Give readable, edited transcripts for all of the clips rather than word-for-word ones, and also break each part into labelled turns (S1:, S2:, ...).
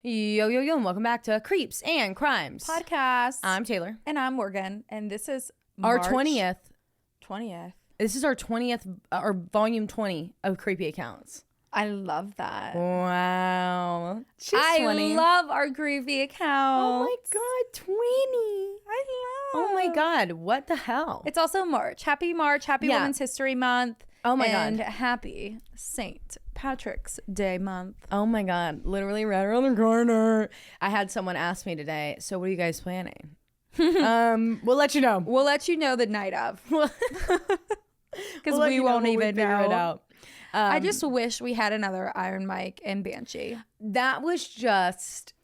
S1: Yo, yo, yo, and welcome back to Creeps and Crimes
S2: Podcast.
S1: I'm Taylor.
S2: And I'm Morgan. And this is
S1: Our
S2: March
S1: 20th.
S2: 20th.
S1: This is our 20th, or volume 20 of Creepy Accounts.
S2: I love that.
S1: Wow. She's
S2: I
S1: 20.
S2: love our creepy accounts.
S1: Oh my God, 20.
S2: I love.
S1: Oh my God, what the hell?
S2: It's also March. Happy March. Happy
S1: Yeah.
S2: Women's History Month.
S1: Oh my
S2: and
S1: God.
S2: happy St. Patrick's Day month.
S1: Oh my God, literally right around the corner. I had someone ask me today, so what are you guys planning? We'll let you know.
S2: We'll let you know the night of. Because
S1: We'll
S2: we won't even
S1: figure
S2: know.
S1: it out.
S2: I just wish we had another Iron Mike and Banshee.
S1: That was just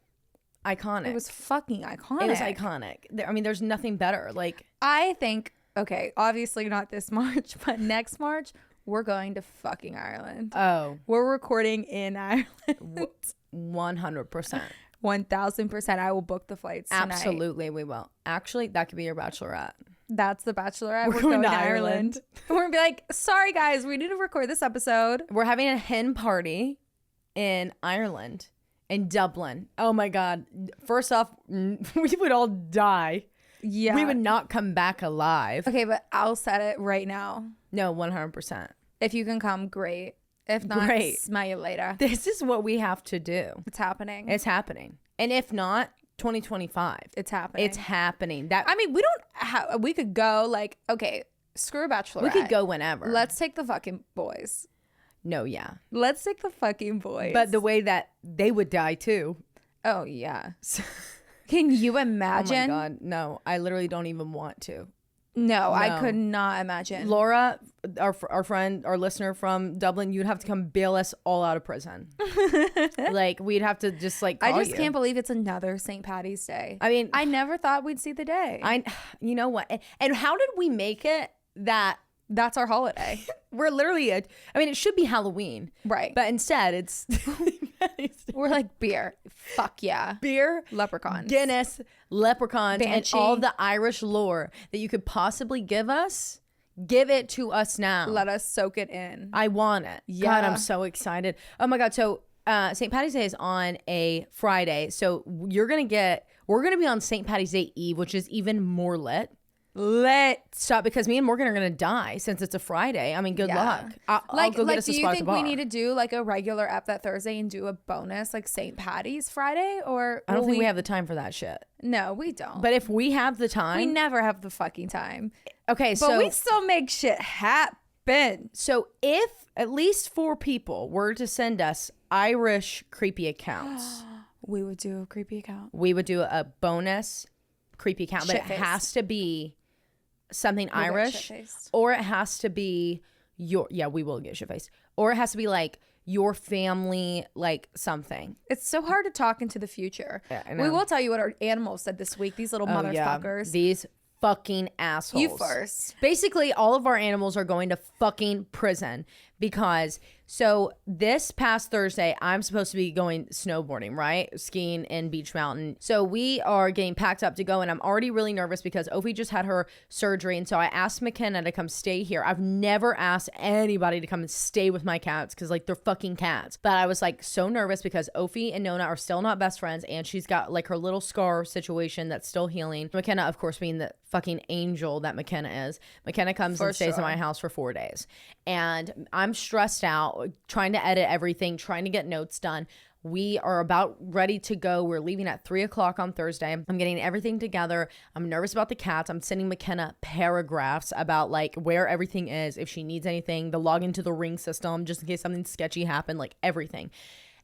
S1: iconic.
S2: It was fucking iconic.
S1: It was iconic. I mean, there's nothing better. Like,
S2: I think, okay, obviously not this March, but next March, we're going to fucking Ireland.
S1: oh,
S2: We're recording in Ireland.
S1: 100%.
S2: 1000%. I will book the flights tonight.
S1: Absolutely, we will. Actually, that could be your bachelorette.
S2: That's the Bachelorette.
S1: We're
S2: We're
S1: going
S2: going
S1: to
S2: to
S1: Ireland.
S2: Ireland. We're going to be like, sorry guys, we need to record this episode.
S1: We're having a hen party in Ireland, in Dublin. Oh my God. First off, we would all die.
S2: Yeah.
S1: We would not come back alive.
S2: Okay, but I'll set it right now.
S1: No, 100%.
S2: If you can come, great. If not,
S1: Great.
S2: smell you later.
S1: This is what we have to do.
S2: It's happening.
S1: It's happening. And if not, 2025.
S2: It's happening.
S1: It's happening. That
S2: I mean, we don't we could go like, okay, screw a Bachelorette.
S1: we could go whenever.
S2: Let's take the fucking boys.
S1: No, yeah.
S2: Let's take the fucking boys.
S1: But the way that they would die too.
S2: oh yeah. Can you
S1: Oh
S2: imagine?
S1: my God. No, I literally don't even want to.
S2: No, I
S1: No.
S2: could not imagine.
S1: Laura, our friend, our listener from Dublin, you'd have to come bail us all out of prison. Like, we'd have to just like
S2: I
S1: call
S2: just
S1: you.
S2: can't believe it's another St. Patty's Day.
S1: I mean,
S2: I never thought we'd see the day.
S1: you know what? And how did we make it that
S2: That's our holiday.
S1: we're literally I mean, it should be Halloween.
S2: Right.
S1: But instead it's
S2: We're like beer. Fuck yeah.
S1: beer,
S2: Leprechauns.
S1: Guinness, leprechauns,
S2: Banshee.
S1: and all the Irish lore that you could possibly give us. Give it to us now.
S2: Let us soak it in.
S1: I want it. God,
S2: Yeah.
S1: I'm so excited. Oh my God. So St. Patty's Day is on a Friday. So we're going to be on St. Patty's Day Eve, which is even more lit. Stop, because me and Morgan are going to die since it's a Friday. I mean, good
S2: Yeah.
S1: luck. I'll go get us a
S2: do you
S1: spot at
S2: think
S1: the bar.
S2: we need to do like a regular app that Thursday and do a bonus like St. Patty's Friday? Or
S1: I don't
S2: will
S1: think we have the time for that shit.
S2: No, we don't.
S1: But if we have the time.
S2: we never have the fucking time.
S1: Okay,
S2: But we still make shit happen.
S1: So if at least 4 people were to send us Irish creepy accounts,
S2: We would do a creepy account.
S1: we would do a bonus creepy account. But it
S2: Shit-faced.
S1: has to be something
S2: get
S1: Irish,
S2: shit-faced.
S1: or it has to be we will get shit-faced. Or it has to be like your family, like something.
S2: It's so hard to talk into the future.
S1: Yeah, I
S2: We
S1: know.
S2: will tell you what our animals said this week. These little
S1: Oh, yeah.
S2: motherfuckers.
S1: These fucking assholes.
S2: You first.
S1: Basically, all of our animals are going to fucking prison because so this past Thursday, I'm supposed to be going snowboarding, right? Skiing in Beach Mountain. So we are getting packed up to go, and I'm already really nervous because Ophi just had her surgery. And so I asked McKenna to come stay here. I've never asked anybody to come and stay with my cats because like they're fucking cats. But I was like so nervous because Ophi and Nona are still not best friends, and she's got like her little scar situation that's still healing. McKenna, of course, being the fucking angel that McKenna is. McKenna comes
S2: For
S1: and stays
S2: sure.
S1: in my house for 4 days. And I'm stressed out, trying to edit everything, trying to get notes done. We are about ready to go. We're leaving at 3:00 on Thursday. I'm getting everything together. I'm nervous about the cats. I'm sending McKenna paragraphs about like where everything is, if she needs anything, the login to the Ring system, just in case something sketchy happened, like everything.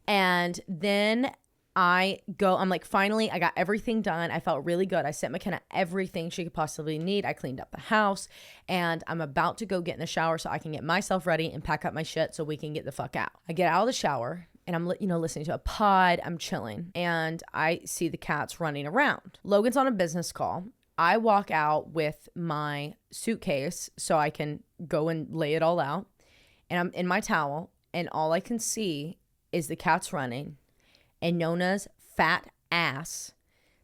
S1: And then I'm like, finally, I got everything done. I felt really good. I sent McKenna everything she could possibly need. I cleaned up the house, and I'm about to go get in the shower so I can get myself ready and pack up my shit so we can get the fuck out. I get out of the shower and I'm, listening to a pod. I'm chilling, and I see the cats running around. Logan's on a business call. I walk out with my suitcase so I can go and lay it all out, and I'm in my towel, and all I can see is the cats running and Nona's fat ass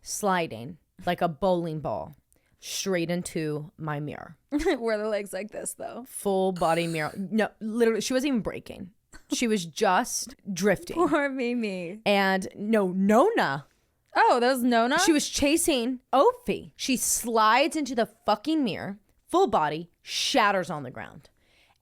S1: sliding like a bowling ball straight into my mirror.
S2: Were the legs like this though?
S1: Full body mirror. No, literally, she wasn't even breaking. She was just drifting.
S2: Poor Mimi.
S1: And no, Nona.
S2: Oh, that was Nona?
S1: She was chasing Ophi. She slides into the fucking mirror, full body, shatters on the ground.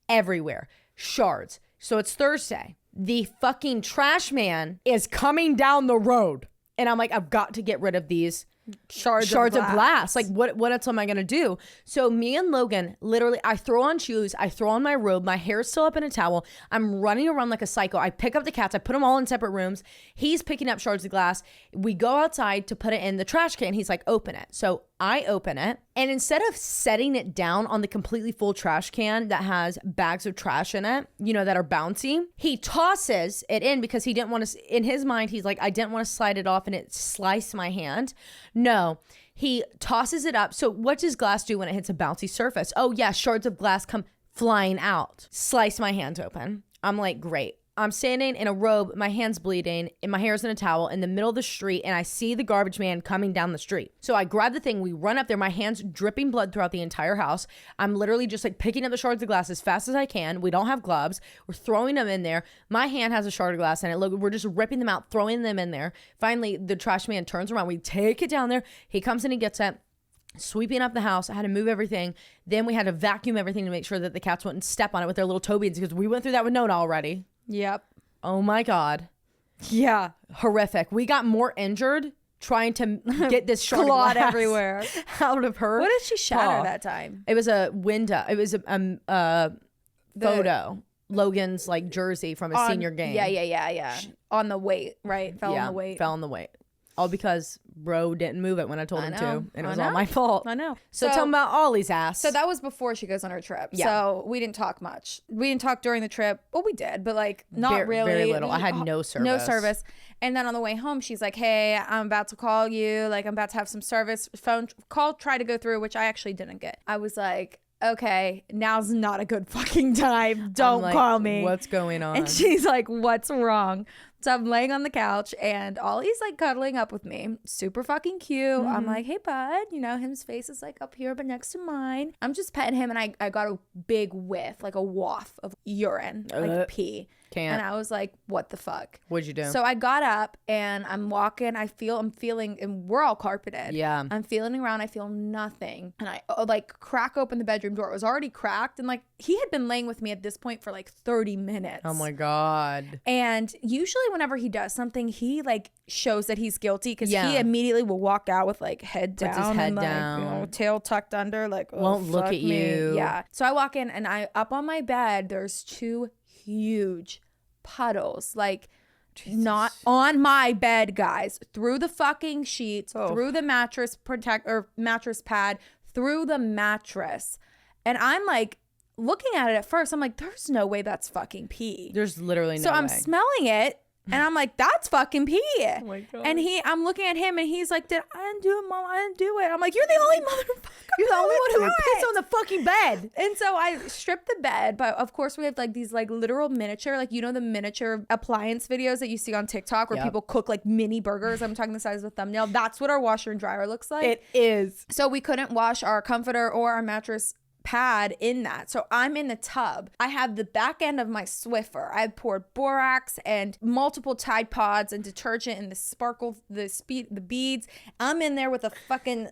S1: Everywhere. Shards. So it's Thursday. The fucking trash man is coming down the road. And I'm like, I've got to get rid of these shards of glass. Like, what else am I gonna do? So me and Logan, literally, I throw on shoes, I throw on my robe, my hair's still up in a towel, I'm running around like a psycho. I pick up the cats, I put them all in separate rooms. He's picking up shards of glass. We go outside to put it in the trash can. He's like, open it. So I open it, and instead of setting it down on the completely full trash can that has bags of trash in it, you know, that are bouncy, he tosses it in because he didn't want to, in his mind, he's like, I didn't want to slide it off and it sliced my hand. No, he tosses it up. So what does glass do when it hits a bouncy surface? Oh yeah, shards of glass come flying out. Slice my hands open. I'm like, great. I'm standing in a robe, my hand's bleeding, and my hair's in a towel in the middle of the street, and I see the garbage man coming down the street. So I grab the thing, we run up there, my hand's dripping blood throughout the entire house. I'm literally just like picking up the shards of glass as fast as I can. We don't have gloves. We're throwing them in there. My hand has a shard of glass in it. Look, we're just ripping them out, throwing them in there. Finally, the trash man turns around. We take it down there. He comes in and gets it. Sweeping up the house. I had to move everything. Then we had to vacuum everything to make sure that the cats wouldn't step on it with their little toe beans, because we went through that with Nona already.
S2: Yep.
S1: Oh my God.
S2: Yeah.
S1: Horrific. We got more injured trying to get this shard
S2: Clawed
S1: glass
S2: everywhere
S1: out of her.
S2: What did she shatter
S1: paw.
S2: that time?
S1: It was a window. It was a photo. Logan's like jersey from a senior game.
S2: Yeah. On the weight, right? Fell on the weight.
S1: Fell on the weight. All because bro didn't move it when I told him to. And it was
S2: I
S1: all my fault.
S2: I know.
S1: So tell him about Ollie's ass.
S2: So that was before she goes on her trip.
S1: Yeah.
S2: So we didn't talk much. We didn't talk during the trip. Well, we did, but like not really.
S1: Very little. I had no service.
S2: No service. And then on the way home, she's like, hey, I'm about to call you. Like, I'm about to have some service. Phone call, try to go through, which I actually didn't get. I was like, okay, now's not a good fucking time. Don't call me.
S1: What's going on?
S2: And she's like, what's wrong? So I'm laying on the couch and Ollie's like cuddling up with me. Super fucking cute. I'm like, hey, bud. You know, his face is like up here, but next to mine. I'm just petting him, and I got a big whiff, like a waft of urine, like pee.
S1: Can't.
S2: And I was like, what the fuck?
S1: What'd you do?
S2: So I got up and I'm walking. I'm feeling, and we're all carpeted.
S1: Yeah.
S2: I'm feeling around. I feel nothing. And I like crack open the bedroom door. It was already cracked. And like he had been laying with me at this point for like 30 minutes.
S1: Oh my God.
S2: And usually whenever he does something, he like shows that he's guilty, because he immediately will walk out with like head down.
S1: Puts his head
S2: and, like,
S1: down.
S2: you know, tail tucked under, like, oh,
S1: won't look
S2: fuck
S1: at
S2: me.
S1: you.
S2: Yeah. So I walk in and up on my bed, there's two huge puddles, like not on my bed, guys, through the fucking sheets, through the mattress mattress pad, through the mattress. And I'm like looking at it at first, I'm like, there's no way that's fucking pee.
S1: There's literally no way.
S2: So I'm smelling it. And I'm like, that's fucking pee.
S1: Oh my God.
S2: And I'm looking at him and he's like, I didn't do it, Mom. I didn't do it. I'm like, you're the only motherfucker.
S1: You're the only one who would
S2: piss
S1: piss on the fucking bed.
S2: And so I stripped the bed, but of course we have like these like literal miniature, like, you know, the miniature appliance videos that you see on TikTok where people cook like mini burgers. I'm talking the size of a thumbnail. That's what our washer and dryer looks like.
S1: It is.
S2: So we couldn't wash our comforter or our mattress pad in that. So I'm in the tub. I have the back end of my Swiffer. I poured borax and multiple Tide Pods and detergent and the beads. I'm in there with a fucking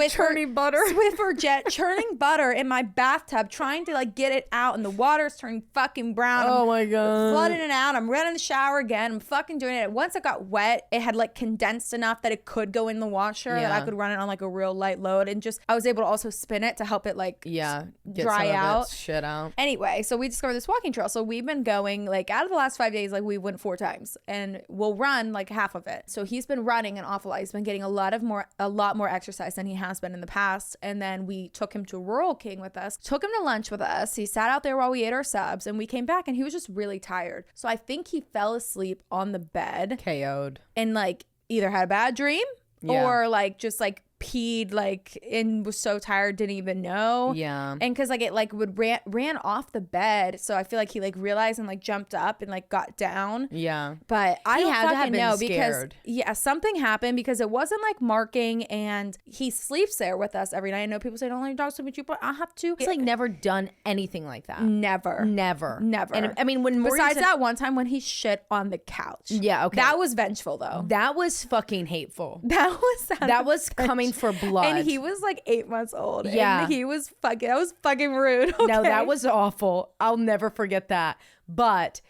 S1: churning butter.
S2: Swiffer jet churning butter in my bathtub, trying to like get it out, and the water's turning fucking brown.
S1: Oh my God.
S2: Flooding it out. I'm running the shower again. I'm fucking doing it. Once it got wet, it had like condensed enough that it could go in the washer, that I could run it on like a real light load, and just I was able to also spin it to help it like
S1: get
S2: dry
S1: some
S2: out.
S1: of its shit out.
S2: Anyway, so we discovered this walking trail. So we've been going like out of the last 5 days, like we went 4 times, and we'll run like half of it. So he's been running an awful lot. He's been getting a lot more exercise than he has been in the past. And then we took him to Rural King with us, took him to lunch with us. He sat out there while we ate our subs, and we came back and he was just really tired. So I think he fell asleep on the bed,
S1: KO'd,
S2: and like either had a bad dream or like just like peed like and was so tired, didn't even know.
S1: Yeah.
S2: And because like it like would ran off the bed, so I feel like he like realized and like jumped up and like got down.
S1: Yeah.
S2: But I don't
S1: had to have
S2: fucking
S1: been
S2: know
S1: scared.
S2: because something happened, because it wasn't like marking, and he sleeps there with us every night. I know people say don't let your dog sleep with you, but I have to.
S1: It's like never done anything like that.
S2: Never.
S1: And I mean, when Morgan
S2: besides
S1: said,
S2: that one time when he shit on the couch.
S1: Yeah, okay.
S2: That was vengeful though.
S1: that was fucking hateful.
S2: That
S1: was coming for blood.
S2: And he was like 8 months old.
S1: Yeah.
S2: And he was fucking, that was fucking rude. Okay?
S1: No, that was awful. I'll never forget that. But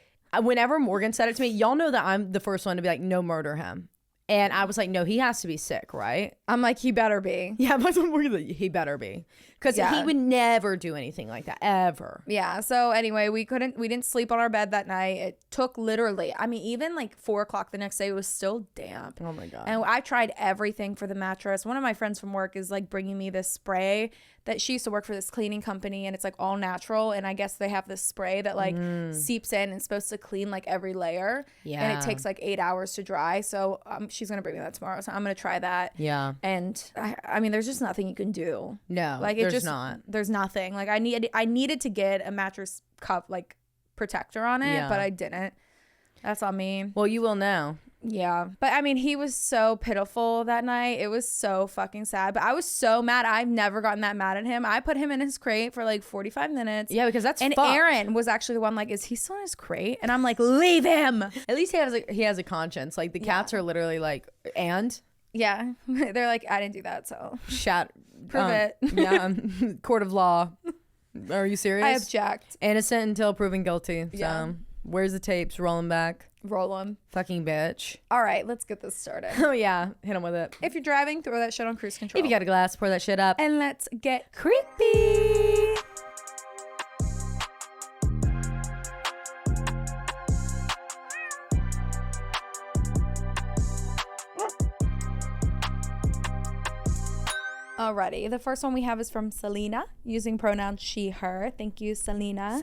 S1: whenever Morgan said it to me, y'all know that I'm the first one to be like, no, murder him. And I was like, no, he has to be sick, right?
S2: I'm like, he better be.
S1: Yeah, but he better be. Because he would never do anything like that, ever.
S2: Yeah. So anyway, we didn't sleep on our bed that night. It took literally, I mean, even like 4 o'clock the next day, it was still damp.
S1: Oh my God.
S2: And I tried everything for the mattress. One of my friends from work is like bringing me this spray that she used to work for this cleaning company, and it's like all natural. And I guess they have this spray that like seeps in and is supposed to clean like every layer. Yeah. And it takes like 8 hours to dry. So she's going to bring me that tomorrow. So I'm going to try that.
S1: Yeah.
S2: And I mean, there's just nothing you can do.
S1: No,
S2: like
S1: there's not.
S2: There's nothing. Like I needed to get a mattress cup like protector on it, but I didn't. That's on me.
S1: Well, you will now.
S2: Yeah. But I mean, he was so pitiful that night. It was so fucking sad. But I was so mad. I've never gotten that mad at him. I put him in his crate for like 45 minutes.
S1: Yeah, because that's
S2: and
S1: fucked.
S2: Aaron was actually the one like, is he still in his crate? And I'm like, leave him.
S1: At least he has a conscience. Like the cats are literally like, and
S2: yeah, they're like, I didn't do that, so prove it.
S1: Yeah, court of law. Are you serious?
S2: I object.
S1: Innocent until proven guilty. So
S2: Yeah.
S1: where's the tapes? Rolling back.
S2: Roll them.
S1: Fucking bitch.
S2: All right, let's get this started.
S1: Oh yeah, hit him with it.
S2: If you're driving, throw that shit on cruise control.
S1: If you got a glass, pour that shit up.
S2: And let's get creepy. Alrighty, the first one we have is from Selena, using pronouns she, her. Thank you, Selena.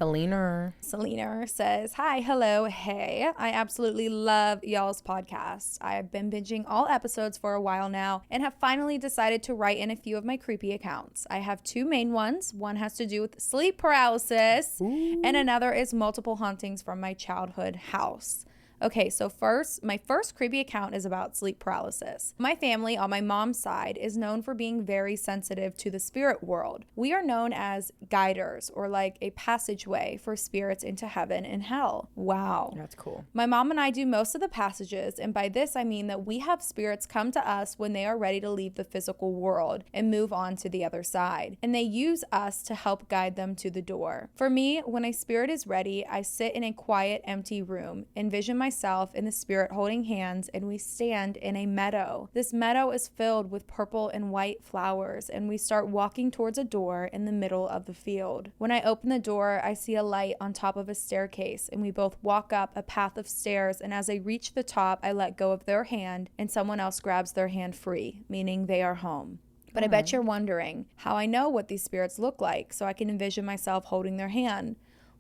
S2: Selena says, hi, hello, hey. I absolutely love y'all's podcast. I have been binging all episodes for a while now and have finally decided to write in a few of my creepy accounts. I have 2 main ones. One has to do with sleep paralysis, and another is multiple hauntings from my childhood house. Okay, so my first creepy account is about sleep paralysis. My family on my mom's side is known for being very sensitive to the spirit world. We are known as guiders, or like a passageway for spirits into heaven and hell. Wow.
S1: That's cool.
S2: My mom and I do most of the passages, and by this I mean that we have spirits come to us when they are ready to leave the physical world and move on to the other side, and they use us to help guide them to the door. For me, when a spirit is ready, I sit in a quiet, empty room, envision myself and the spirit holding hands, and we stand in a meadow. This meadow is filled with purple and white flowers, and we start walking towards a door in the middle of the field. When I open the door, I see a light on top of a staircase, and we both walk up a path of stairs, and as I reach the top, I let go of their hand and someone else grabs their hand free, meaning they are home. But I bet you're wondering how I know what these spirits look like, so I can envision myself holding their hand.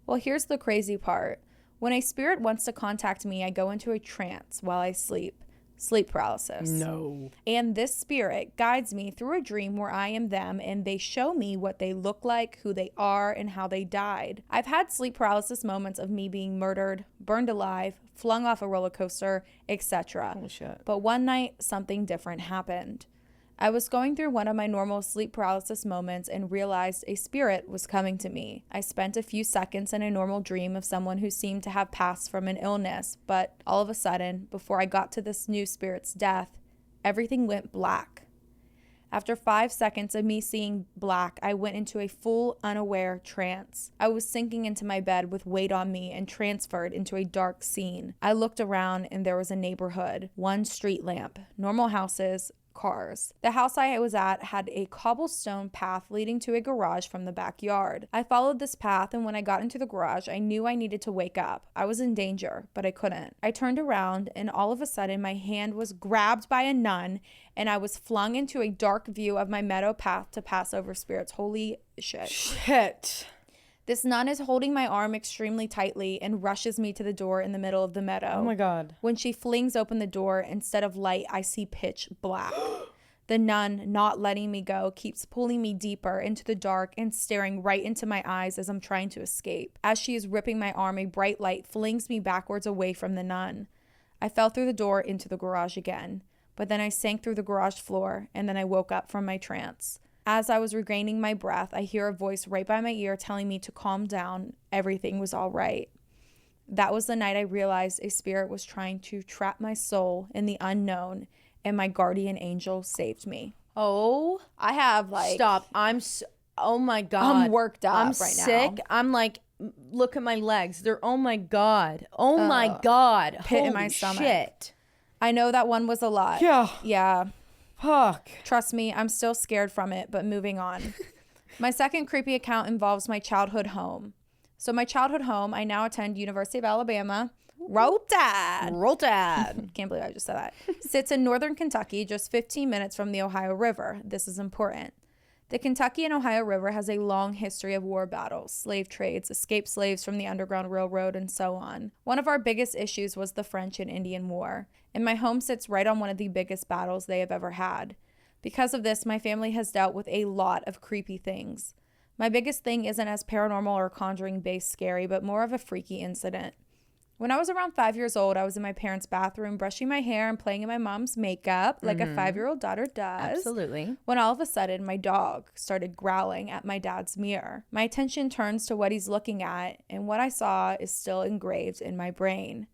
S2: Well, here's the crazy part. When a spirit wants to contact me, I go into a trance while I sleep. Sleep paralysis.
S1: No.
S2: And this spirit guides me through a dream where I am them, and they show me what they look like, who they are, and how they died. I've had sleep paralysis moments of me being murdered, burned alive, flung off a roller coaster, etc.
S1: Oh, shit.
S2: But one night, something different happened. I was going through one of my normal sleep paralysis moments and realized a spirit was coming to me. I spent a few seconds in a normal dream of someone who seemed to have passed from an illness, but all of a sudden, before I got to this new spirit's death, everything went black. After 5 seconds of me seeing black, I went into a full, unaware trance. I was sinking into my bed with weight on me and transferred into a dark scene. I looked around and there was a neighborhood, one street lamp, normal houses, cars. The house I was at had a cobblestone path leading to a garage from the backyard. I followed this path, and when I got into the garage, I knew I needed to wake up. I was in danger, but I couldn't. I turned around, and all of a sudden, my hand was grabbed by a nun, and I was flung into a dark view of my meadow path to pass over spirits. Holy shit.
S1: Shit.
S2: This nun is holding my arm extremely tightly and rushes me to the door in the middle of the meadow.
S1: Oh my God.
S2: When she flings open the door, instead of light, I see pitch black. The nun, not letting me go, keeps pulling me deeper into the dark and staring right into my eyes as I'm trying to escape. As she is ripping my arm, a bright light flings me backwards away from the nun. I fell through the door into the garage again, but then I sank through the garage floor, and then I woke up from my trance. As I was regaining my breath, I hear a voice right by my ear telling me to calm down. Everything was all right. That was the night I realized a spirit was trying to trap my soul in the unknown, and my guardian angel saved me.
S1: Oh,
S2: I have like...
S1: stop. Oh my God.
S2: I'm worked up
S1: I'm
S2: right
S1: sick.
S2: now.
S1: I'm like, look at my legs. They're, oh my God. Oh my God.
S2: Pit
S1: Holy
S2: in my stomach.
S1: shit.
S2: I know that one was a lot.
S1: Yeah.
S2: Yeah.
S1: Fuck.
S2: Trust me, I'm still scared from it, but moving on. My second creepy account involves my childhood home. So my childhood home, I now attend University of Alabama. Roll Tide.
S1: Roll Tide.
S2: Can't believe I just said that. Sits in northern Kentucky, just 15 minutes from the Ohio River. This is important. The Kentucky and Ohio River has a long history of war battles, slave trades, escaped slaves from the Underground Railroad, and so on. One of our biggest issues was the French and Indian War, and my home sits right on one of the biggest battles they have ever had. Because of this, my family has dealt with a lot of creepy things. My biggest thing isn't as paranormal or conjuring-based scary, but more of a freaky incident. When I was around 5 years old, I was in my parents' bathroom brushing my hair and playing in my mom's makeup like a 5-year-old daughter does.
S1: Absolutely.
S2: When all of a sudden, my dog started growling at my dad's mirror. My attention turns to what he's looking at, and what I saw is still engraved in my brain.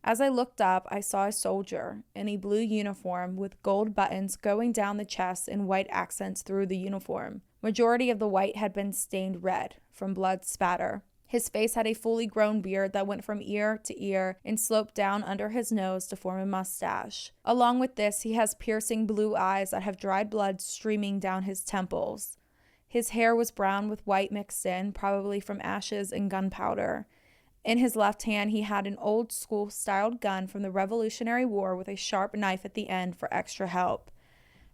S2: As I looked up, I saw a soldier in a blue uniform with gold buttons going down the chest and white accents through the uniform. Majority of the white had been stained red from blood spatter. His face had a fully grown beard that went from ear to ear and sloped down under his nose to form a mustache. Along with this, he has piercing blue eyes that have dried blood streaming down his temples. His hair was brown with white mixed in, probably from ashes and gunpowder. In his left hand, he had an old school styled gun from the Revolutionary War with a sharp knife at the end for extra help.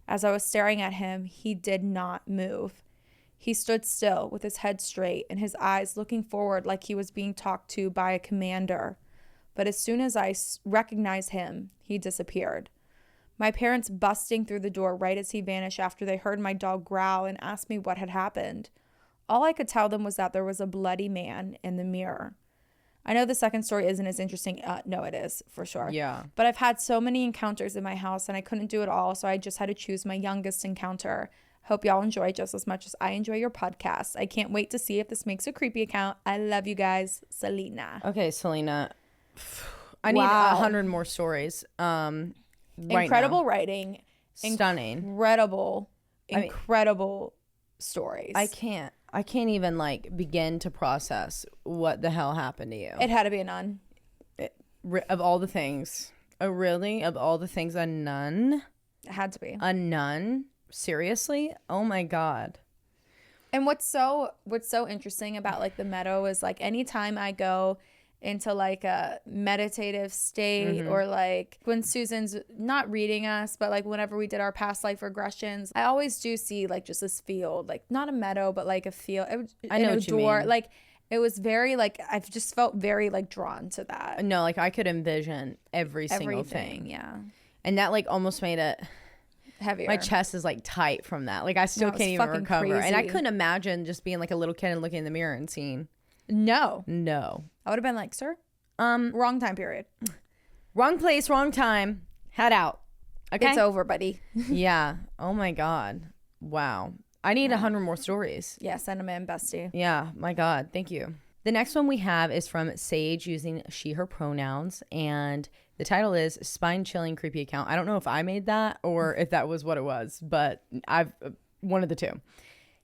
S2: As I was staring at him, he did not move. He stood still with his head straight and his eyes looking forward like he was being talked to by a commander. But as soon as I recognized him, he disappeared. My parents busting through the door right as he vanished after they heard my dog growl and asked me what had happened. All I could tell them was that there was a bloody man in the mirror. I know the second story isn't as interesting. No, it is, for sure.
S1: Yeah.
S2: But I've had so many encounters in my house and I couldn't do it all, so I just had to choose my youngest encounter. Hope y'all enjoy just as much as I enjoy your podcast. I can't wait to see if this makes a creepy account. I love you guys. Selena.
S1: Okay, Selena. I need 100 more stories.
S2: Incredible writing.
S1: Stunning.
S2: Incredible stories.
S1: I can't even like begin to process what the hell happened to you.
S2: It had to be a nun.
S1: Of all the things. Oh, really? Of all the things, a nun?
S2: It had to be.
S1: A nun? Seriously? Oh my God.
S2: And what's so interesting about like the meadow is like anytime I go into like a meditative state or like when Susan's not reading us, but like whenever we did our past life regressions, I always do see like just this field, like not a meadow, but like a field.
S1: I know what you mean.
S2: Like it was very like, I've just felt very like drawn to that.
S1: No, like I could envision every single thing.
S2: Yeah.
S1: And that like almost made it
S2: heavier.
S1: My chest is like tight from that. Like I still can't even recover. Crazy. And I couldn't imagine just being like a little kid and looking in the mirror and seeing.
S2: No.
S1: I
S2: would have been like, sir, wrong time period.
S1: Wrong place, wrong time. Head out. Okay.
S2: It's over, buddy.
S1: Yeah. Oh my God. Wow. I need 100 more stories.
S2: Yeah, send them in, bestie.
S1: Yeah. My God. Thank you. The next one we have is from Sage using she, her pronouns. And the title is Spine Chilling Creepy Account. I don't know if I made that or if that was what it was, but I've one of the two.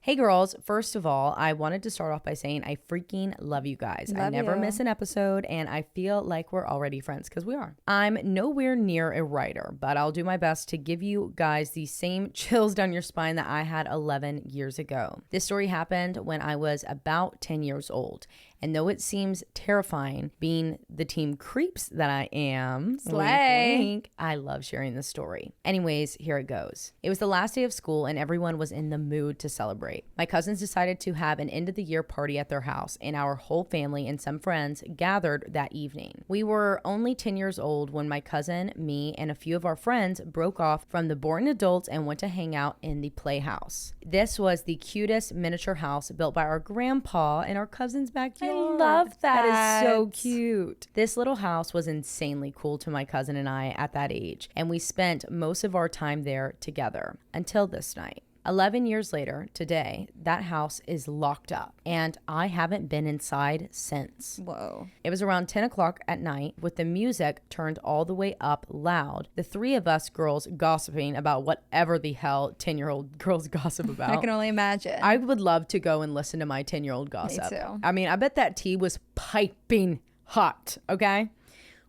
S1: Hey girls, first of all, I wanted to start off by saying I freaking love you guys. I never miss an episode and I feel like we're already friends because we are. I'm nowhere near a writer, but I'll do my best to give you guys the same chills down your spine that I had 11 years ago. This story happened when I was about 10 years old. And though it seems terrifying, being the team creeps that I am,
S2: Slay.
S1: wink, wink, I love sharing this story. Anyways, here it goes. It was the last day of school and everyone was in the mood to celebrate. My cousins decided to have an end of the year party at their house, and our whole family and some friends gathered that evening. We were only 10 years old when my cousin, me, and a few of our friends broke off from the boring adults and went to hang out in the Playhouse. This was the cutest miniature house built by our grandpa in our cousin's backyard.
S2: I love that.
S1: That is so cute. This little house was insanely cool to my cousin and I at that age, and we spent most of our time there together until this night. 11 years later, today, that house is locked up, and I haven't been inside since.
S2: Whoa.
S1: It was around 10 o'clock at night with the music turned all the way up loud. The three of us girls gossiping about whatever the hell 10-year-old girls gossip about.
S2: I can only imagine.
S1: I would love to go and listen to my 10-year-old gossip.
S2: Me too.
S1: I mean, I bet that tea was piping hot, okay?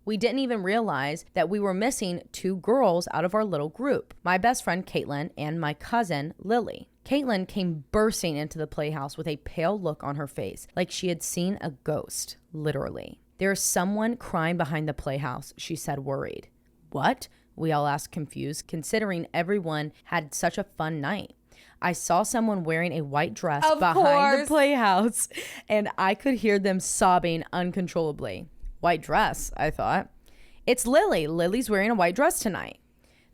S1: We didn't even realize that we were missing two girls out of our little group, my best friend Caitlin and my cousin Lily. Caitlin came bursting into the Playhouse with a pale look on her face, like she had seen a ghost, literally. "There's someone crying behind the Playhouse," she said, worried. "What?" we all asked, confused, considering everyone had such a fun night. "I saw someone wearing a white dress behind the Playhouse, and I could hear them sobbing uncontrollably." White dress, I thought. "It's Lily. Lily's wearing a white dress tonight."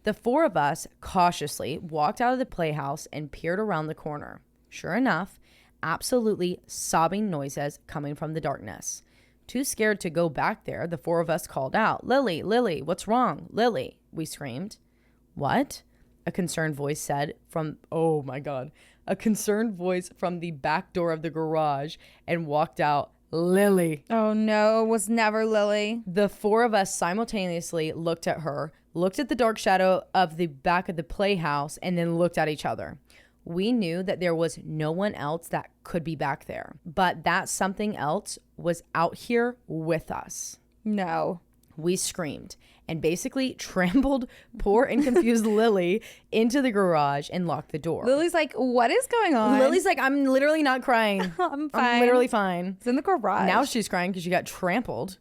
S1: The four of us cautiously walked out of the Playhouse and peered around the corner. Sure enough, absolutely sobbing noises coming from the darkness. Too scared to go back there, the four of us called out, "Lily, Lily, what's wrong? Lily," we screamed. "What?" a concerned voice said from, oh my God, a concerned voice from the back door of the garage, and walked out, "Lily."
S2: Oh no, it was never Lily.
S1: The four of us simultaneously looked at her, looked at the dark shadow of the back of the Playhouse, and then looked at each other. We knew that there was no one else that could be back there, but that something else was out here with us.
S2: No.
S1: We screamed and basically trampled poor and confused Lily into the garage and locked the door.
S2: Lily's like, "What is going on?"
S1: Lily's like, "I'm literally not crying.
S2: I'm fine.
S1: I'm literally fine."
S2: It's in the garage.
S1: Now she's crying because she got trampled.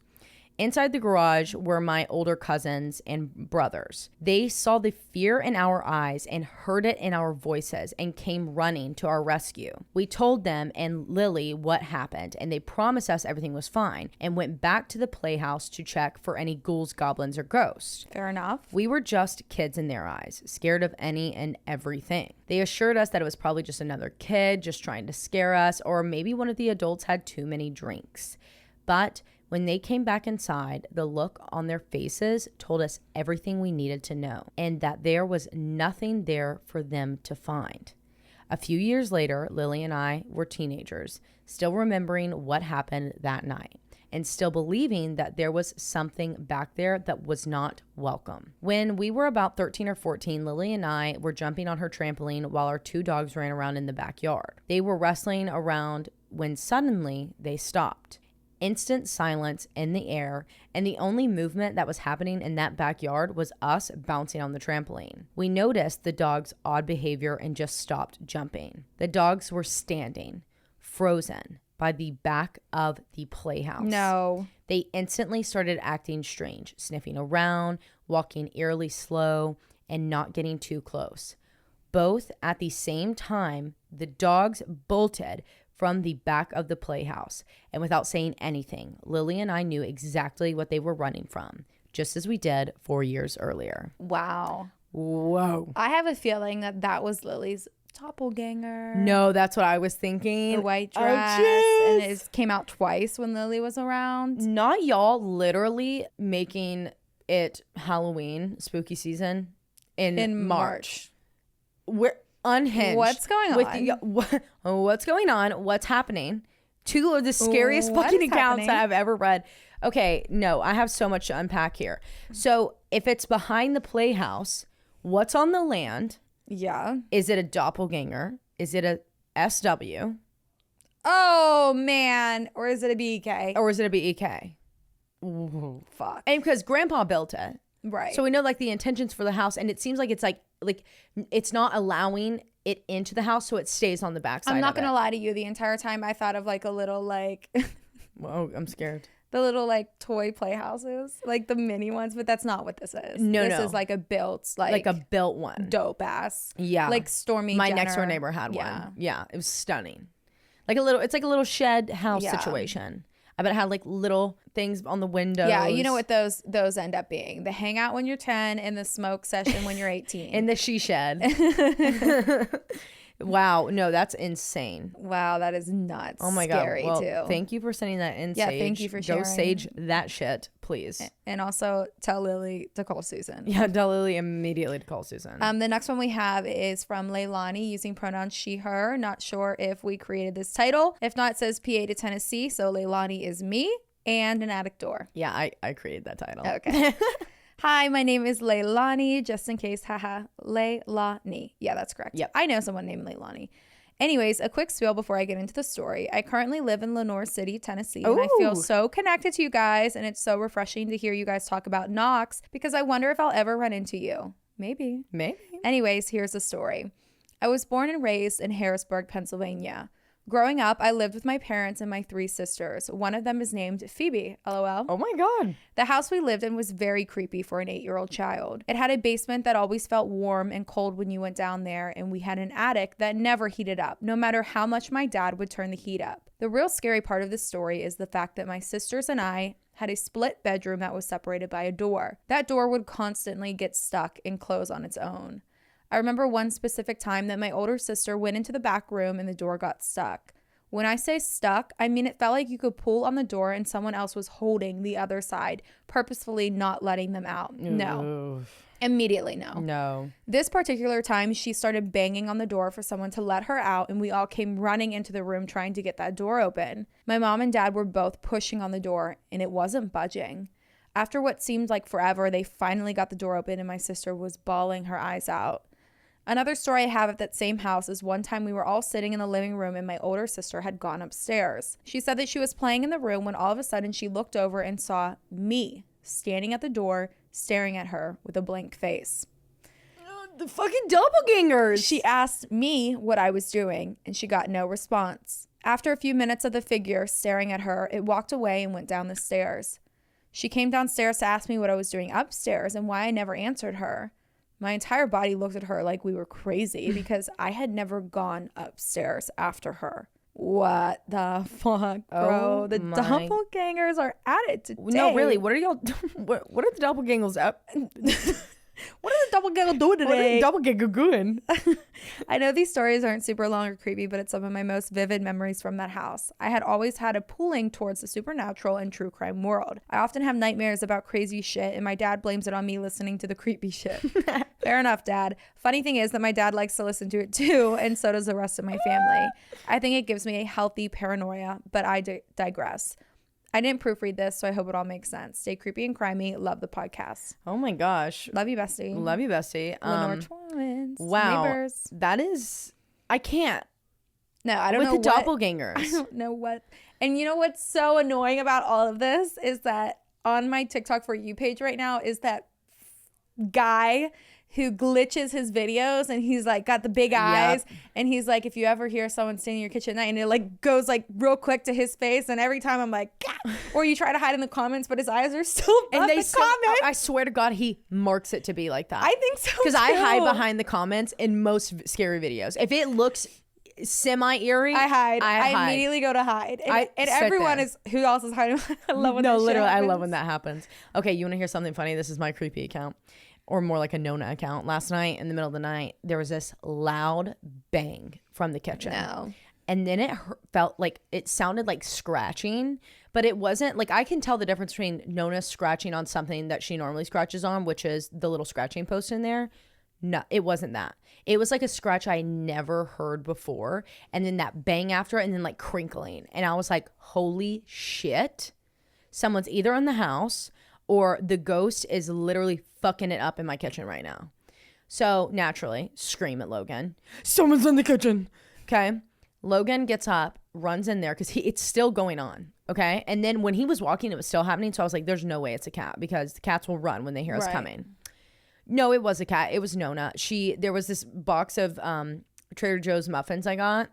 S1: Inside the garage were my older cousins and brothers. They saw the fear in our eyes and heard it in our voices and came running to our rescue. We told them and Lily what happened, and they promised us everything was fine and went back to the Playhouse to check for any ghouls, goblins, or ghosts.
S2: Fair enough.
S1: We were just kids in their eyes, scared of any and everything. They assured us that it was probably just another kid just trying to scare us, or maybe one of the adults had too many drinks. But when they came back inside, the look on their faces told us everything we needed to know, and that there was nothing there for them to find. A few years later, Lily and I were teenagers, still remembering what happened that night, and still believing that there was something back there that was not welcome. When we were about 13 or 14, Lily and I were jumping on her trampoline while our two dogs ran around in the backyard. They were wrestling around when suddenly they stopped. Instant silence in the air, and the only movement that was happening in that backyard was us bouncing on the trampoline. We noticed the dogs' odd behavior and just stopped jumping. The dogs were standing, frozen, by the back of the Playhouse.
S2: No.
S1: They instantly started acting strange, sniffing around, walking eerily slow, and not getting too close. Both at the same time, the dogs bolted from the back of the Playhouse, and without saying anything, Lily and I knew exactly what they were running from, just as we did 4 years earlier.
S2: Wow.
S1: Whoa.
S2: I have a feeling that that was Lily's doppelganger.
S1: No, that's what I was thinking.
S2: The white dress.
S1: Oh,
S2: and it came out twice when Lily was around.
S1: Not y'all literally making it Halloween, spooky season in March. We're unhinged.
S2: What's going on?
S1: What's going on? What's happening? Two of the scariest
S2: What
S1: fucking
S2: is
S1: accounts
S2: happening?
S1: that I've ever read. Okay, no, I have so much to unpack here. So if it's behind the Playhouse, what's on the land?
S2: Yeah.
S1: Is it a doppelganger? Is it a SW?
S2: Oh, man. Or is it a BEK?
S1: Or is it a BEK?
S2: Ooh, fuck.
S1: And because Grandpa built it.
S2: Right.
S1: So we know like the intentions for the house, and it seems like it's like it's not allowing it into the house, so it stays on the backside.
S2: I'm not
S1: going
S2: to lie to you. The entire time I thought of like a little like
S1: Oh, I'm scared.
S2: The little like toy playhouses, like the mini ones, but that's not what this is.
S1: No,
S2: this is like a built, like
S1: a built one.
S2: Dope ass.
S1: Yeah.
S2: Like Stormy
S1: My
S2: Jenner.
S1: next door neighbor had one. Yeah. It was stunning. It's like a little shed house situation. I bet it had like little things on the windows.
S2: Yeah, you know what those end up being? The hangout when you're 10 and the smoke session when you're 18.
S1: In the she shed. Wow, no, that's insane.
S2: Wow, that is nuts.
S1: Oh my God.
S2: Scary
S1: Well,
S2: too.
S1: thank you for sending that in,
S2: Yeah,
S1: Sage.
S2: thank you for sharing.
S1: Go Sage that shit, please.
S2: And also tell Lily to call Susan.
S1: Yeah, tell Lily immediately to call Susan.
S2: The next one we have is from Leilani using pronouns she, her. Not sure if we created this title. If not, it says PA to Tennessee. So Leilani is me and an attic door.
S1: Yeah, I created that title.
S2: Okay. Hi, my name is Leilani, just in case. Haha. Leilani. Yeah, that's correct.
S1: Yep.
S2: I know someone named Leilani. Anyways, a quick spiel before I get into the story. I currently live in Lenoir City, Tennessee, and I feel so connected to you guys, and it's so refreshing to hear you guys talk about Knox because I wonder if I'll ever run into you. Maybe. Anyways, here's the story. I was born and raised in Harrisburg, Pennsylvania. Growing up, I lived with my parents and my 3 sisters. One of them is named Phoebe, LOL.
S1: Oh my God.
S2: The house we lived in was very creepy for an 8-year-old child. It had a basement that always felt warm and cold when you went down there, and we had an attic that never heated up, no matter how much my dad would turn the heat up. The real scary part of this story is the fact that my sisters and I had a split bedroom that was separated by a door. That door would constantly get stuck and close on its own. I remember one specific time that my older sister went into the back room and the door got stuck. When I say stuck, I mean it felt like you could pull on the door and someone else was holding the other side, purposefully not letting them out. No.
S1: Oof.
S2: Immediately no.
S1: No.
S2: This particular time, she started banging on the door for someone to let her out, and we all came running into the room trying to get that door open. My mom and dad were both pushing on the door, and it wasn't budging. After what seemed like forever, they finally got the door open, and my sister was bawling her eyes out. Another story I have at that same house is one time we were all sitting in the living room and my older sister had gone upstairs. She said that she was playing in the room when all of a sudden she looked over and saw me standing at the door, staring at her with a blank face.
S1: The fucking doppelgangers.
S2: She asked me what I was doing and she got no response. After a few minutes of the figure staring at her, it walked away and went down the stairs. She came downstairs to ask me what I was doing upstairs and why I never answered her. My entire body looked at her like we were crazy because I had never gone upstairs after her. What the fuck, bro? The doppelgangers are at it today.
S1: No, really. What are y'all? What are the doppelgangers up?
S2: What are the doppelgangers doing today?
S1: What are the doppelganger doing?
S2: I know these stories aren't super long or creepy, but it's some of my most vivid memories from that house. I had always had a pulling towards the supernatural and true crime world. I often have nightmares about crazy shit, and my dad blames it on me listening to the creepy shit. Fair enough, Dad. Funny thing is that my dad likes to listen to it too, and so does the rest of my family. I think it gives me a healthy paranoia, but I digress. I didn't proofread this, so I hope it all makes sense. Stay creepy and crimey. Love the podcast.
S1: Oh my gosh.
S2: Love you, bestie.
S1: Love you, bestie.
S2: Lenore twins.
S1: Wow.
S2: Neighbors.
S1: That is, I can't.
S2: No, I don't know
S1: with the doppelgangers.
S2: I don't know what. And you know what's so annoying about all of this is that on my TikTok For You page right now is that guy who glitches his videos and he's like got the big eyes and he's like, if you ever hear someone standing in your kitchen at night and it like goes like real quick to his face and every time I'm like, gah! Or you try to hide in the comments but his eyes are still above
S1: and they
S2: the comments.
S1: I swear to God, he marks it to be like that.
S2: I think so
S1: because I
S2: too.
S1: hide behind the comments in most scary videos. If it looks semi-eerie,
S2: I hide. I immediately go to hide. And everyone is who else is hiding. I love when that
S1: literally,
S2: shit
S1: I
S2: happens.
S1: love when that happens. Okay, you want to hear something funny? This is my creepy account. Or more like a Nona account. Last night, in the middle of the night, there was this loud bang from the kitchen.
S2: No.
S1: And then it felt like, it sounded like scratching, but it wasn't, like I can tell the difference between Nona scratching on something that she normally scratches on, which is the little scratching post in there. No, it wasn't that. It was like a scratch I never heard before. And then that bang after it and then like crinkling. And I was like, holy shit. Someone's either in the house or the ghost is literally fucking it up in my kitchen right now. So naturally, scream at Logan. Someone's in the kitchen. Okay. Logan gets up, runs in there because it's still going on. Okay. And then when he was walking, it was still happening. So I was like, there's no way it's a cat because the cats will run when they hear us coming. No, it was a cat. It was Nona. There was this box of Trader Joe's muffins I got.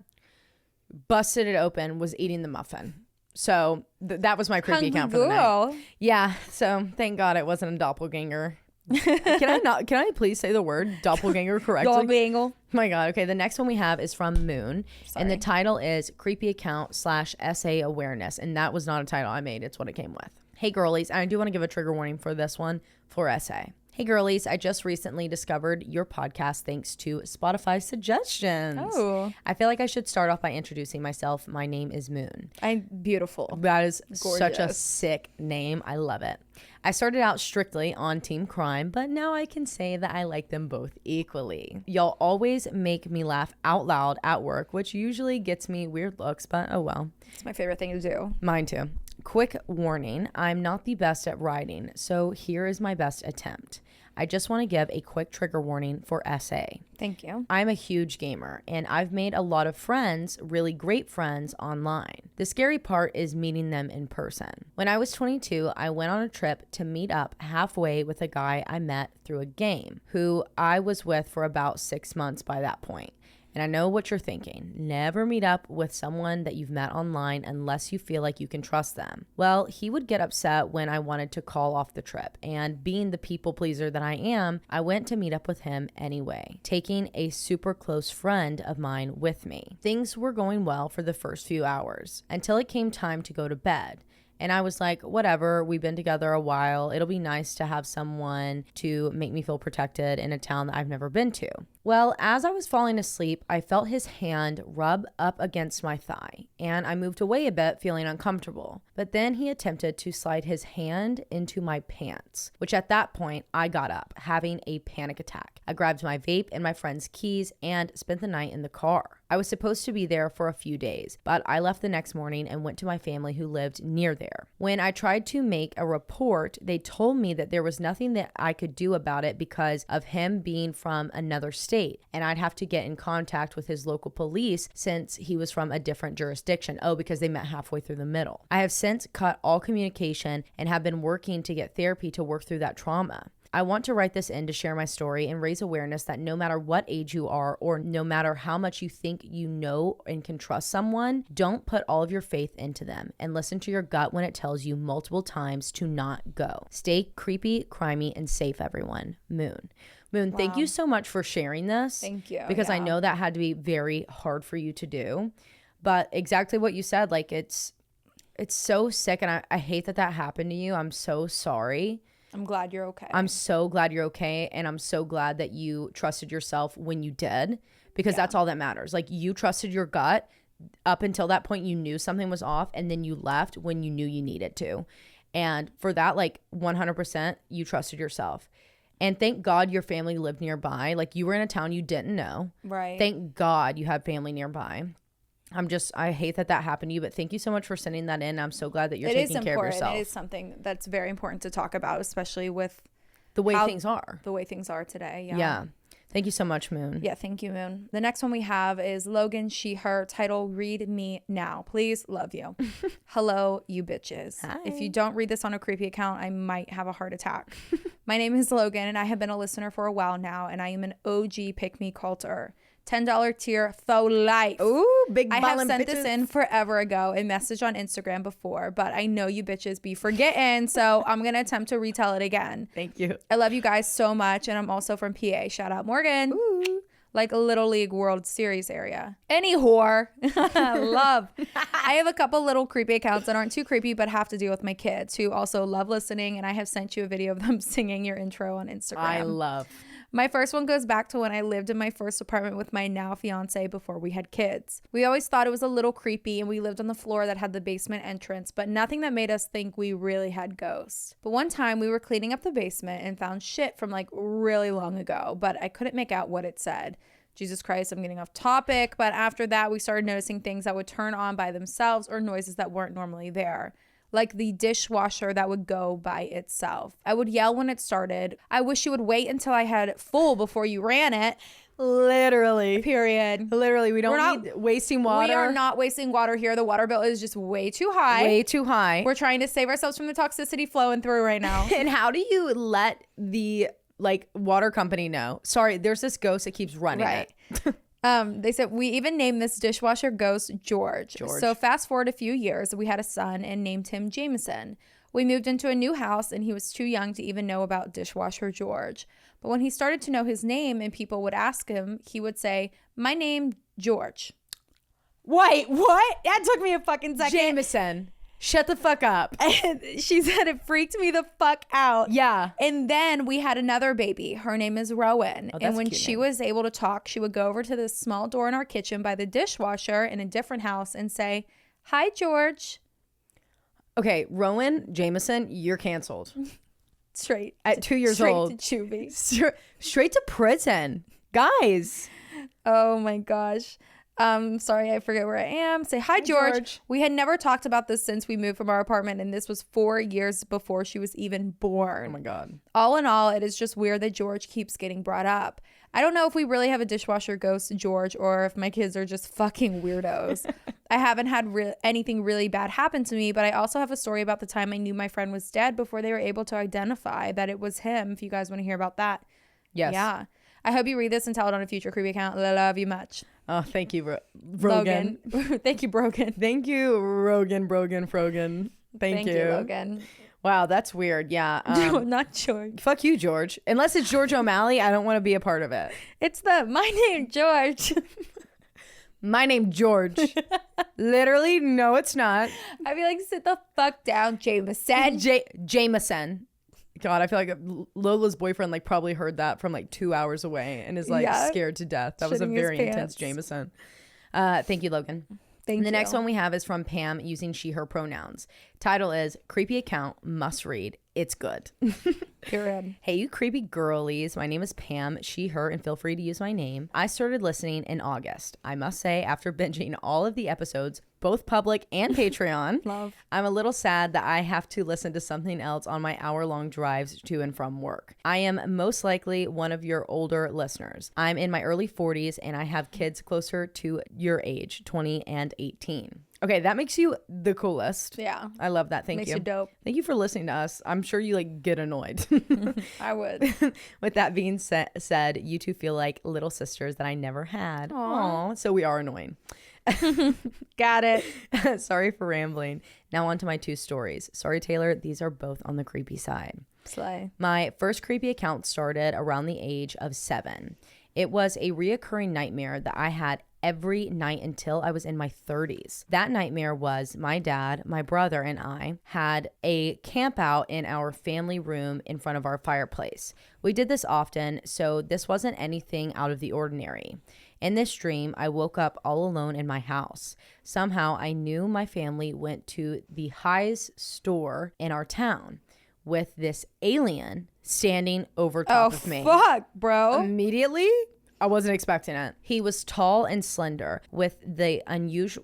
S1: Busted it open, was eating the muffin. So that was my creepy account for the night. Yeah. So thank God it wasn't a doppelganger. Can I please say the word doppelganger correctly?
S2: Doppelganger.
S1: Oh my God. Okay. The next one we have is from Moon. And the title is Creepy Account / SA Awareness. And that was not a title I made. It's what it came with. Hey girlies. And I do want to give a trigger warning for this one for SA. Hey girlies, I just recently discovered your podcast thanks to Spotify suggestions.
S2: Oh.
S1: I feel like I should start off by introducing myself. My name is Moon.
S2: I'm beautiful.
S1: That is
S2: Gorgeous.
S1: Such a sick name. I love it. I started out strictly on Team Crime, but now I can say that I like them both equally. Y'all always make me laugh out loud at work, which usually gets me weird looks, but oh well.
S2: It's my favorite thing to do.
S1: Mine too. Quick warning, I'm not the best at writing, so here is my best attempt. I just want to give a quick trigger warning for SA.
S2: Thank you.
S1: I'm a huge gamer and I've made a lot of friends, really great friends online. The scary part is meeting them in person. When I was 22, I went on a trip to meet up halfway with a guy I met through a game who I was with for about 6 months by that point. And I know what you're thinking. Never meet up with someone that you've met online unless you feel like you can trust them. Well, he would get upset when I wanted to call off the trip. And being the people pleaser that I am, I went to meet up with him anyway, taking a super close friend of mine with me. Things were going well for the first few hours until it came time to go to bed. And I was like, whatever, we've been together a while. It'll be nice to have someone to make me feel protected in a town that I've never been to. Well, as I was falling asleep, I felt his hand rub up against my thigh, and I moved away a bit, feeling uncomfortable. But then he attempted to slide his hand into my pants, which at that point, I got up, having a panic attack. I grabbed my vape and my friend's keys and spent the night in the car. I was supposed to be there for a few days, but I left the next morning and went to my family who lived near there. When I tried to make a report, they told me that there was nothing that I could do about it because of him being from another state, and I'd have to get in contact with his local police since he was from a different jurisdiction. Oh, because they met halfway through the middle. I have since cut all communication and have been working to get therapy to work through that trauma. I want to write this in to share my story and raise awareness that no matter what age you are or no matter how much you think you know and can trust someone, don't put all of your faith into them and listen to your gut when it tells you multiple times to not go. Stay creepy, crimey, and safe, everyone. Moon. Moon, wow. Thank you so much for sharing this.
S2: Thank you.
S1: Because I know that had to be very hard for you to do. But exactly what you said, like it's so sick, and I hate that happened to you. I'm so sorry.
S2: I'm glad you're okay.
S1: I'm so glad you're okay. And I'm so glad that you trusted yourself when you did, because that's all that matters. Like, you trusted your gut up until that point. You knew something was off, and then you left when you knew you needed to. And for that, like 100%, you trusted yourself. And thank God your family lived nearby. Like, you were in a town you didn't know.
S2: Right.
S1: Thank God you had family nearby. I hate that happened to you, but thank you so much for sending that in. I'm so glad that you're taking care of yourself.
S2: It is something that's very important to talk about, especially with
S1: the way things are.
S2: The way things are today.
S1: Yeah. Thank you so much, Moon.
S2: Yeah, thank you, Moon. The next one we have is Logan, she, her, title, Read Me Now. Please, love you. Hello, you bitches.
S1: Hi.
S2: If you don't read this on a creepy account, I might have a heart attack. My name is Logan, and I have been a listener for a while now, and I am an OG pick-me culter. $10 tier for life.
S1: Ooh, big
S2: I have
S1: ballin'
S2: sent
S1: bitches.
S2: this in forever ago, a message on Instagram before, but I know you bitches be forgetting, so I'm going to attempt to retell it again.
S1: Thank you.
S2: I love you guys so much, and I'm also from PA. Shout out Morgan. Ooh. Like a Little League World Series area. Any whore. Love. I have a couple little creepy accounts that aren't too creepy, but have to deal with my kids who also love listening, and I have sent you a video of them singing your intro on Instagram.
S1: I love.
S2: My first one goes back to when I lived in my first apartment with my now fiance before we had kids. We always thought it was a little creepy, and we lived on the floor that had the basement entrance, but nothing that made us think we really had ghosts. But one time we were cleaning up the basement and found shit from like really long ago, but I couldn't make out what it said. Jesus Christ, I'm getting off topic, but after that we started noticing things that would turn on by themselves or noises that weren't normally there. Like the dishwasher that would go by itself. I would yell when it started. I wish you would wait until I had full before you ran it.
S1: Literally.
S2: Period.
S1: Literally. We're not wasting water.
S2: We are not wasting water here. The water bill is just way too high.
S1: Way too high.
S2: We're trying to save ourselves from the toxicity flowing through right now.
S1: And how do you let the water company know? Sorry, there's this ghost that keeps running it.
S2: They said we even named this dishwasher ghost George. So fast forward a few years, we had a son and named him Jameson. We moved into a new house and he was too young to even know about dishwasher George. But when he started to know his name and people would ask him, he would say, "My name, George."
S1: Wait, what?
S2: That took me a fucking second.
S1: Jameson, shut the fuck up.
S2: And she said it freaked me the fuck out.
S1: Yeah.
S2: And then we had another baby. Her name is Rowan.
S1: Oh,
S2: and when
S1: cute
S2: she
S1: name.
S2: was able to talk, she would go over to this small door in our kitchen by the dishwasher in a different house and say, "Hi, George."
S1: Okay, Rowan Jameson, you're canceled.
S2: Straight.
S1: At 2 years old.
S2: Straight to juvie.
S1: Straight to prison. Guys.
S2: Oh my gosh. Sorry, I forget where I am. Say hi, George. We had never talked about this since we moved from our apartment, and this was 4 years before she was even born.
S1: Oh my God.
S2: All in all, it is just weird that George keeps getting brought up. I don't know if we really have a dishwasher ghost George or if my kids are just fucking weirdos. I haven't had anything really bad happen to me, but I also have a story about the time I knew my friend was dead before they were able to identify that it was him, if you guys want to hear about that.
S1: Yes.
S2: Yeah. I hope you read this and tell it on a future creepy account. I love you much.
S1: Oh, thank you, Rogan.
S2: Thank you, Brogan.
S1: Thank you, Rogan, Frogan. Thank you,
S2: Logan.
S1: Wow, that's weird. Yeah.
S2: No, not George.
S1: Fuck you, George. Unless it's George O'Malley, I don't want to be a part of it.
S2: It's my name, George.
S1: My name, George. Literally, no, it's not.
S2: I'd be like, sit the fuck down, Jameson.
S1: Jameson. God, I feel like Lola's boyfriend like probably heard that from like 2 hours away and is like scared to death. That was a very intense Jameson. Thank you, Logan.
S2: Thank you.
S1: The next one we have is from Pam using she, her pronouns. Title is Creepy Account, Must Read. It's good.
S2: You're in.
S1: Hey, you creepy girlies. My name is Pam, she, her, and feel free to use my name. I started listening in August. I must say, after binging all of the episodes, both public and Patreon,
S2: Love.
S1: I'm a little sad that I have to listen to something else on my hour-long drives to and from work. I am most likely one of your older listeners. I'm in my early 40s and I have kids closer to your age, 20 and 18. Okay, that makes you the coolest.
S2: Yeah.
S1: I love that. Thank
S2: Makes
S1: you.
S2: you dope.
S1: Thank you for listening to us. I'm sure you like get annoyed.
S2: I would.
S1: With that being said, you two feel like little sisters that I never had. Aww. So we are annoying.
S2: Got it.
S1: Sorry for rambling. Now on to my two stories. Sorry, Taylor. These are both on the creepy side.
S2: Slay.
S1: My first creepy account started around the age of 7. It was a reoccurring nightmare that I had every night until I was in my 30s. That nightmare was my dad, my brother, and I had a camp out in our family room in front of our fireplace. We did this often, so this wasn't anything out of the ordinary. In this dream, I woke up all alone in my house. Somehow, I knew my family went to the highest store in our town with this alien standing over top of me.
S2: Oh, fuck, bro.
S1: Immediately, I wasn't expecting it. He was tall and slender with the unusual.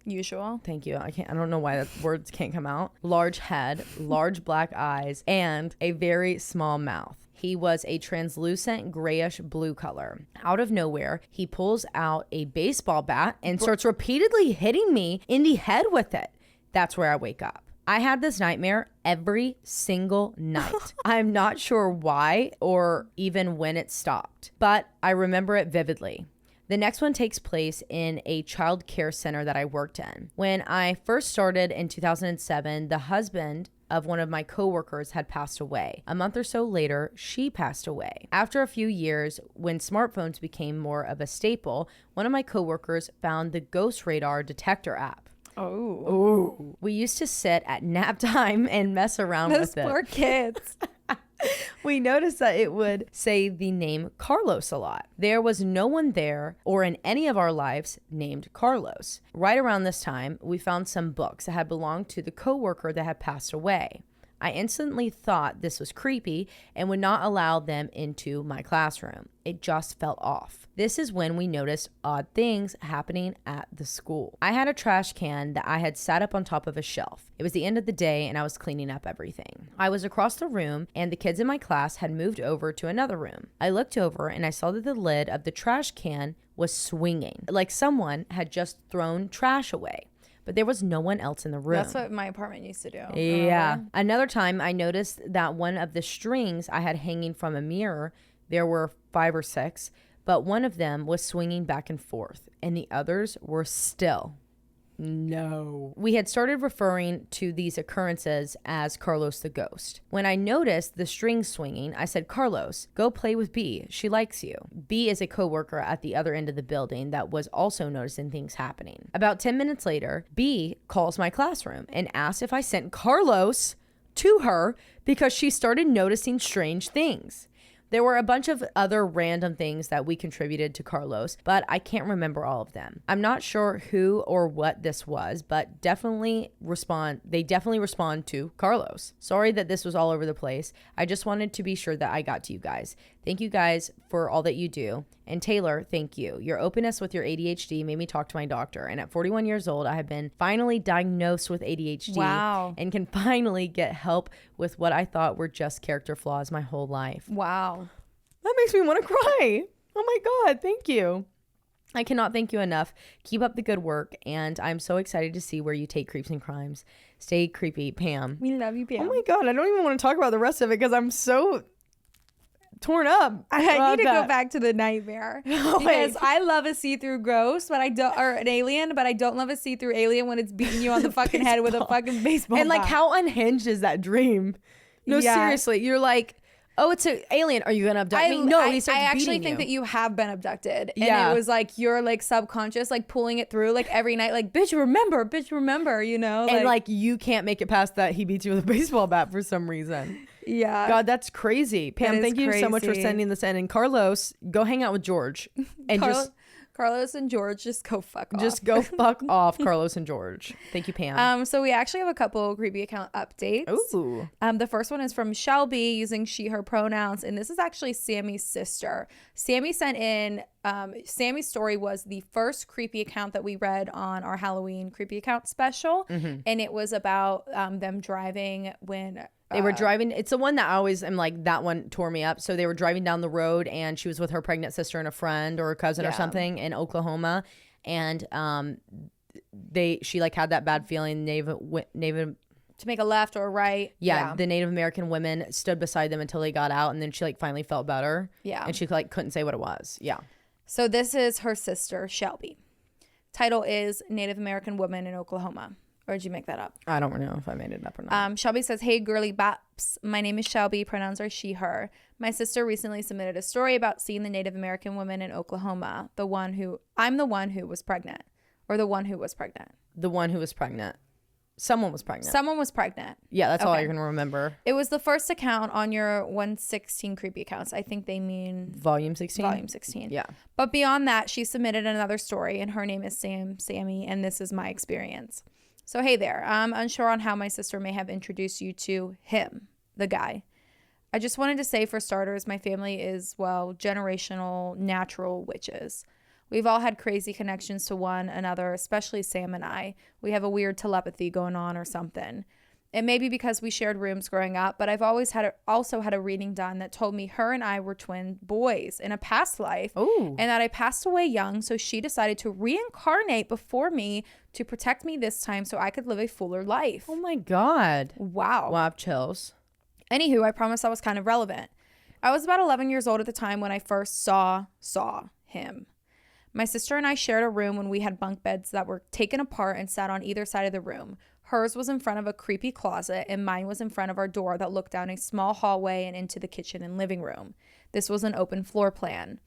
S2: Usual.
S1: Thank you. I don't know why that words can't come out. Large head, large black eyes, and a very small mouth. He was a translucent grayish blue color. Out of nowhere, he pulls out a baseball bat and starts repeatedly hitting me in the head with it. That's where I wake up. I had this nightmare every single night. I'm not sure why or even when it stopped, but I remember it vividly. The next one takes place in a childcare center that I worked in. When I first started in 2007, the husband of one of my coworkers had passed away. A month or so later, she passed away. After a few years, when smartphones became more of a staple, one of my coworkers found the Ghost Radar detector app.
S2: Oh.
S1: We used to sit at nap time and mess around with it.
S2: Those poor kids.
S1: We noticed that it would say the name Carlos a lot. There was no one there or in any of our lives named Carlos. Right around this time, we found some books that had belonged to the coworker that had passed away. I instantly thought this was creepy and would not allow them into my classroom. It just felt off. This is when we noticed odd things happening at the school. I had a trash can that I had sat up on top of a shelf. It was the end of the day and I was cleaning up everything. I was across the room and the kids in my class had moved over to another room. I looked over and I saw that the lid of the trash can was swinging, like someone had just thrown trash away. But there was no one else in the room.
S2: That's what my apartment used to do.
S1: Yeah. Another time I noticed that one of the strings I had hanging from a mirror, there were 5 or 6, but one of them was swinging back and forth, and the others were still. No. We had started referring to these occurrences as Carlos the Ghost. When I noticed the string swinging, I said, Carlos, go play with B. She likes you. B is a coworker at the other end of the building that was also noticing things happening. About 10 minutes later, B calls my classroom and asks if I sent Carlos to her because she started noticing strange things. There were a bunch of other random things that we contributed to Carlos, but I can't remember all of them. I'm not sure who or what this was, but they definitely respond to Carlos. Sorry that this was all over the place. I just wanted to be sure that I got to you guys. Thank you guys for all that you do. And Taylor, thank you. Your openness with your ADHD made me talk to my doctor. And at 41 years old, I have been finally diagnosed with ADHD.
S2: Wow.
S1: And can finally get help with what I thought were just character flaws my whole life.
S2: Wow.
S1: That makes me want to cry. Oh my God, thank you. I cannot thank you enough. Keep up the good work. And I'm so excited to see where you take Creeps and Crimes. Stay creepy, Pam.
S2: We love you, Pam.
S1: Oh my God, I don't even want to talk about the rest of it because I'm so torn up.
S2: I need to go back to the nightmare because I love a see-through ghost, but I don't, or an alien, but I don't love a see-through alien when it's beating you on the fucking head with a fucking baseball
S1: And like,
S2: bat.
S1: how unhinged is that dream? No,
S2: Yeah.
S1: seriously, you're like, oh, it's an alien. Are you gonna abduct me? No, he starts
S2: I actually
S1: beating
S2: think
S1: you.
S2: that you have been abducted, and
S1: Yeah.
S2: it was like you're like subconscious, like pulling it through, like every night, like bitch, remember, you know,
S1: And like you can't make it past that he beats you with a baseball bat for some reason.
S2: yeah.
S1: God, that's crazy. Pam,
S2: That is
S1: thank you so much for
S2: crazy.
S1: sending this in. And Carlos, go hang out with George. And
S2: Carlos and George just go fuck off.
S1: just go fuck off, Carlos and George. Thank you, Pam.
S2: So we actually have a couple creepy account updates.
S1: Ooh.
S2: The first one is from Shelby using she, her pronouns. And this is actually Sammy's sister. Sammy sent in, Sammy's story was the first creepy account that we read on our Halloween creepy account special.
S1: Mm-hmm.
S2: And it was about them driving when...
S1: They were driving. It's the one that I always am like, that one tore me up. So they were driving down the road and she was with her pregnant sister and a friend or a cousin or something in Oklahoma. And she like had that bad feeling. Native
S2: to make a left or a right.
S1: the Native American women stood beside them until they got out. And then she like finally felt better.
S2: Yeah.
S1: And she like couldn't say what it was. Yeah.
S2: So this is her sister, Shelby. Title is Native American Woman in Oklahoma. Or did you make that up?
S1: I don't know if I made it up or not.
S2: Shelby says, hey, girly bops. My name is Shelby. Pronouns are she, her. My sister recently submitted a story about seeing the Native American woman in Oklahoma. I'm the one who was pregnant. Or the one who was pregnant.
S1: The one who was pregnant. Someone was pregnant.
S2: Someone was pregnant.
S1: Yeah, that's all I can remember.
S2: It was the first account on your 116 creepy accounts. I think they mean
S1: Volume 16?
S2: Volume 16.
S1: Yeah.
S2: But beyond that, she submitted another story, and her name is Sammy, and this is my experience. So, hey there. I'm unsure on how my sister may have introduced you to him, the guy. I just wanted to say, for starters, my family is, well, generational natural witches. We've all had crazy connections to one another, especially Sam and I. We have a weird telepathy going on or something. It may be because we shared rooms growing up, but I've always also had a reading done that told me her and I were twin boys in a past life.
S1: Ooh.
S2: And that I passed away young, so she decided to reincarnate before me to protect me this time so I could live a fuller life.
S1: Oh my God.
S2: Wow.
S1: Wow, I have chills.
S2: Anywho, I promise that was kind of relevant. I was about 11 years old at the time when I first saw him. My sister and I shared a room when we had bunk beds that were taken apart and sat on either side of the room. Hers was in front of a creepy closet, and mine was in front of our door that looked down a small hallway and into the kitchen and living room. This was an open floor plan.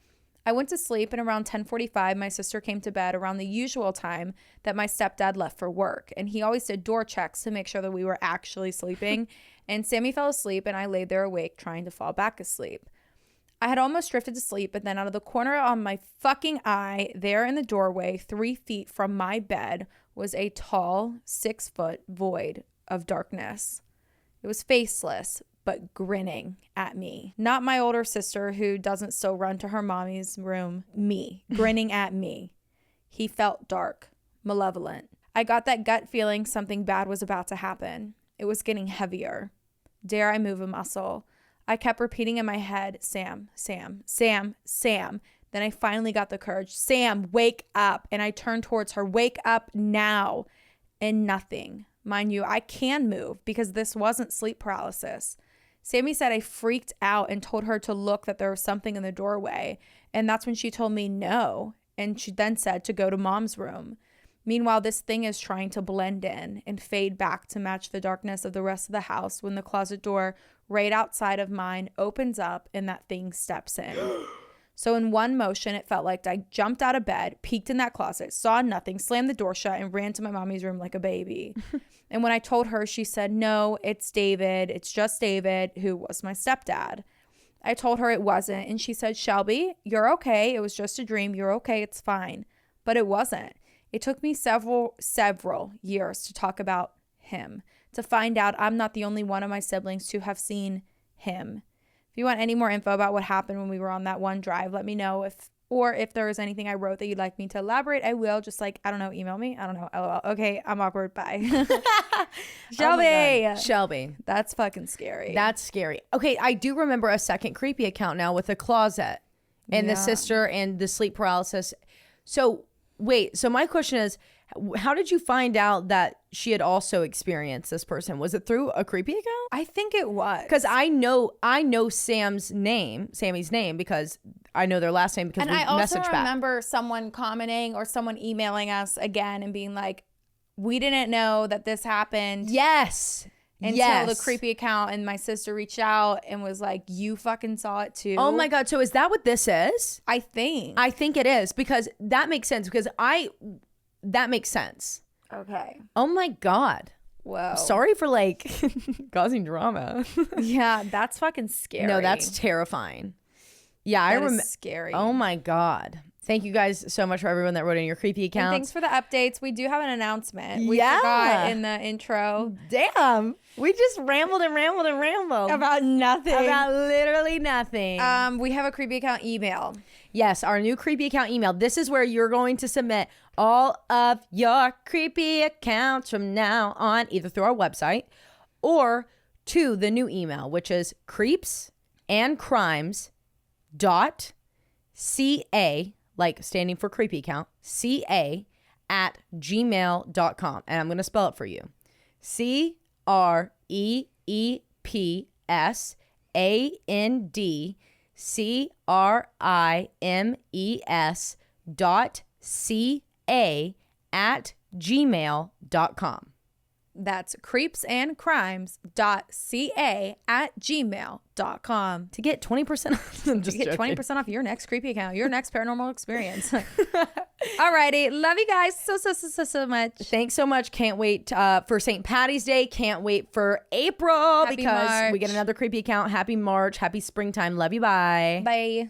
S2: I went to sleep, and around 10:45, my sister came to bed around the usual time that my stepdad left for work, and he always did door checks to make sure that we were actually sleeping, and Sammy fell asleep, and I laid there awake trying to fall back asleep. I had almost drifted to sleep, but then out of the corner of my fucking eye, there in the doorway, 3 feet from my bed, was a tall, 6-foot void of darkness. It was faceless, but grinning at me. Not my older sister who doesn't still run to her mommy's room. Me, grinning at me. He felt dark, malevolent. I got that gut feeling something bad was about to happen. It was getting heavier. Dare I move a muscle? I kept repeating in my head, Sam, Sam, Sam, Sam. Then I finally got the courage. Sam, wake up. And I turned towards her. Wake up now. And nothing. Mind you, I can move because this wasn't sleep paralysis. Sammy said I freaked out and told her to look, that there was something in the doorway. And that's when she told me no. And she then said to go to mom's room. Meanwhile, this thing is trying to blend in and fade back to match the darkness of the rest of the house when the closet door right outside of mine opens up and that thing steps in. So in one motion, it felt like I jumped out of bed, peeked in that closet, saw nothing, slammed the door shut, and ran to my mommy's room like a baby. And when I told her, she said, no, it's David. It's just David, who was my stepdad. I told her it wasn't. And she said, Shelby, you're okay. It was just a dream. You're okay. It's fine. But it wasn't. It took me several years to talk about him, to find out I'm not the only one of my siblings to have seen him. If you want any more info about what happened when we were on that one drive, let me know. If there is anything I wrote that you'd like me to elaborate, I will. Just like, I don't know, email me. I don't know. LOL. Okay, I'm awkward. Bye. Shelby.
S1: Oh Shelby.
S2: That's fucking scary.
S1: That's scary. Okay, I do remember a second creepy account now with a closet and the sister and the sleep paralysis. So wait, so my question is, how did you find out that she had also experienced this person? Was it through a creepy account?
S2: I think it was.
S1: Because I know Sammy's name, because I know their last name because
S2: and
S1: we
S2: I also
S1: messaged back.
S2: remember someone commenting or someone emailing us again and being like, we didn't know that this happened.
S1: Yes.
S2: Until the creepy account, and my sister reached out and was like, you fucking saw it too.
S1: Oh my God. So is that what this is?
S2: I think
S1: it is, because that makes sense, that makes sense.
S2: Okay.
S1: Oh my God.
S2: Whoa.
S1: Sorry for like causing drama.
S2: Yeah, that's fucking scary.
S1: No, that's terrifying. Yeah,
S2: I remember. Scary.
S1: Oh my God. Thank you guys so much for everyone that wrote in your creepy accounts.
S2: And thanks for the updates. We do have an announcement. We forgot in the intro.
S1: Damn. We just rambled
S2: About nothing.
S1: About literally nothing.
S2: We have a creepy account email.
S1: Yes, our new creepy account email. This is where you're going to submit all of your creepy accounts from now on, either through our website or to the new email, which is creepsandcrimes.ca, like standing for creepy account, ca@gmail.com. And I'm going to spell it for you. creepsandcrimes.ca@gmail.com.
S2: That's creepsandcrimes.ca@gmail.com.
S1: To get 20% off.
S2: To get 20% off your next creepy account, your next paranormal experience. Alrighty. Love you guys so much.
S1: Thanks so much. Can't wait for St. Patty's Day. Can't wait for April
S2: Happy
S1: because
S2: March.
S1: we get another creepy account. Happy March. Happy springtime. Love you. Bye.
S2: Bye.